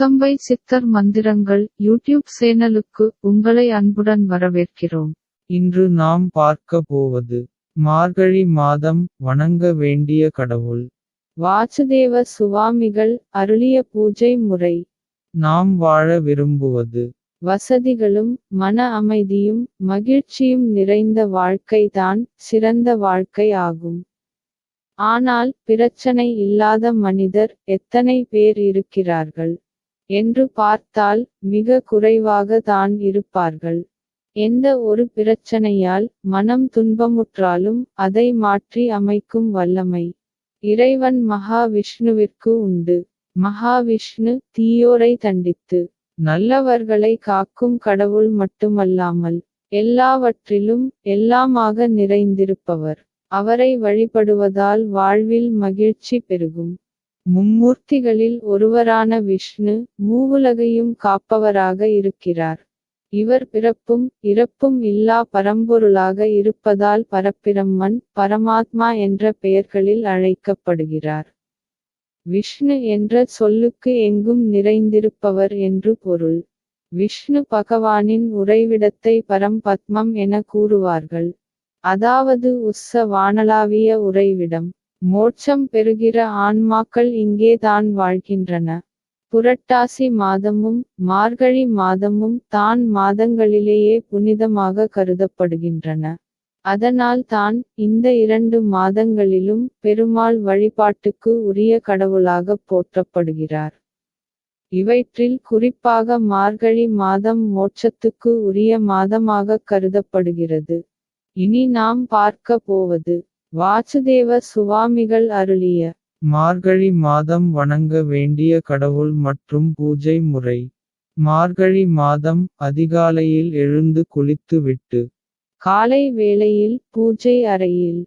குதம்பை சித்தர் மந்திரங்கள் யூடியூப் சேனலுக்கு உங்களை அன்புடன் வரவேற்கிறோம். இன்று நாம் பார்க்க போவது மார்கழி மாதம் வணங்க வேண்டிய கடவுள். வாசுதேவ சுவாமிகள் அருளிய பூஜை முறை. நாம் வாழ விரும்புவது வசதிகளும் மன அமைதியும் மகிழ்ச்சியும் நிறைந்த வாழ்க்கைதான் சிறந்த வாழ்க்கை ஆகும். ஆனால் பிரச்சனை இல்லாத மனிதர் எத்தனை பேர் இருக்கிறார்கள் என்று பார்த்தால் மிக குறைவாக தான் இருப்பார்கள். எந்த ஒரு பிரச்சனையால் மனம் துன்பமுற்றாலும் அதை மாற்றி அமைக்கும் வல்லமை இறைவன் மகாவிஷ்ணுவிற்கு உண்டு. மகாவிஷ்ணு தீயோரை தண்டித்து நல்லவர்களை காக்கும் கடவுள் மட்டுமல்லாமல் எல்லாவற்றிலும் எல்லாமாக நிறைந்திருப்பவர். அவரை வழிபடுவதால் வாழ்வில் மகிழ்ச்சி பெருகும். மும்மூர்த்திகளில் ஒருவரான விஷ்ணு மூவுலகையும் காப்பவராக இருக்கிறார். இவர் பிறப்பும் இறப்பும் இல்லா பரம்பொருளாக இருப்பதால் பரபிரம்மன் பரமாத்மா என்ற பெயர்களில் அழைக்கப்படுகிறார். விஷ்ணு என்ற சொல்லுக்கு எங்கும் நிறைந்திருப்பவர் என்று பொருள். விஷ்ணு பகவானின் உறைவிடத்தை பரம்பத்மம் என கூறுவார்கள். அதாவது உஸ்ஸ வானளாவிய உறைவிடம். மோட்சம் பெறுகிற ஆன்மாக்கள் இங்கே தான் வாழ்கின்றன. புரட்டாசி மாதமும் மார்கழி மாதமும் தான் மாதங்களிலேயே புனிதமாக கருதப்படுகின்றன. அதனால் தான் இந்த 2 மாதங்களிலும் பெருமாள் வழிபாட்டுக்கு உரிய கடவுளாக போற்றப்படுகிறார். இவற்றில் குறிப்பாக மார்கழி மாதம் மோட்சத்துக்கு உரிய மாதமாக கருதப்படுகிறது. இனி நாம் பார்க்க போவது வாசுதேவ சுவாமிகள் அருளிய மார்கழி மாதம் வணங்க வேண்டிய கடவுள் மற்றும் பூஜை முறை. மார்கழி மாதம் அதிகாலையில் எழுந்து குளித்து விட்டு காலை வேளையில் பூஜை அறையில்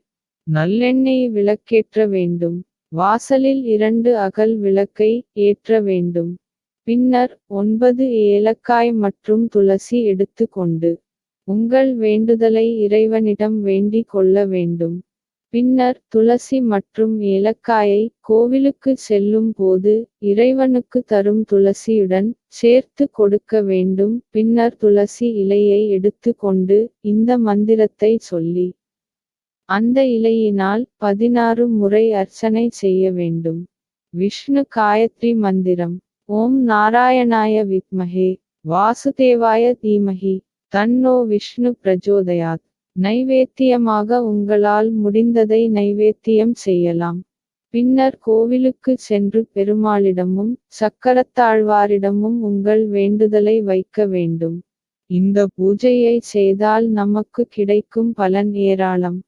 நல்லெண்ணெய் விளக்கேற்ற வேண்டும். வாசலில் 2 அகல் விளக்கை ஏற்ற வேண்டும். பின்னர் 9 ஏலக்காய் மற்றும் துளசி எடுத்து கொண்டு உங்கள் வேண்டுதலை இறைவனிடம் வேண்டிக் கொள்ள வேண்டும். பின்னர் துளசி மற்றும் ஏலக்காயை கோவிலுக்கு செல்லும் போது இறைவனுக்கு தரும் துளசியுடன் சேர்த்து கொடுக்க வேண்டும். பின்னர் துளசி இலையை எடுத்து கொண்டு இந்த மந்திரத்தை சொல்லி அந்த இலையினால் 16 முறை அர்ச்சனை செய்ய வேண்டும். விஷ்ணு காயத்ரி மந்திரம். ஓம் நாராயணாய வித்மஹே வாசுதேவாய தீமஹி தன்னோ விஷ்ணு பிரஜோதயாத். நைவேத்தியமாக உங்களால் முடிந்ததை நைவேத்தியம் செய்யலாம். பின்னர் கோவிலுக்கு சென்று பெருமாளிடமும் சக்கரத்தாழ்வாரிடமும் உங்கள் வேண்டுதலை வைக்க வேண்டும். இந்த பூஜையை செய்தால் நமக்கு கிடைக்கும் பலன் ஏராளம்.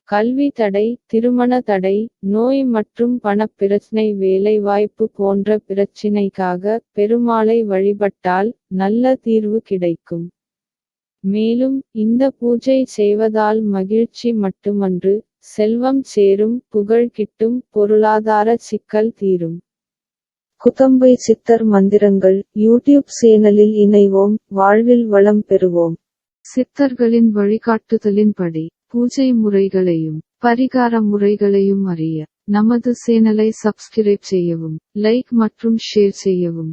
கல்வி தடை, திருமண தடை, நோய் மற்றும் பணப்பிரச்சனை, வேலைவாய்ப்பு போன்ற பிரச்சினைக்காக பெருமாளை வழிபட்டால் நல்ல தீர்வு கிடைக்கும். மேலும் இந்த பூஜை செய்வதால் மகிழ்ச்சி மட்டுமன்று செல்வம் சேரும், புகழ் கிட்டும், பொருளாதார சிக்கல் தீரும். குதம்பை சித்தர் மந்திரங்கள் யூடியூப் சேனலில் இணைவோம். வாழ்வில் வளம் பெறுவோம். சித்தர்களின் வழிகாட்டுதலின்படி பூஜை முறைகளையும் பரிகார முறைகளையும் அறிய நமது சேனலை சப்ஸ்கிரைப் செய்யவும், லைக் மற்றும் ஷேர் செய்யவும்.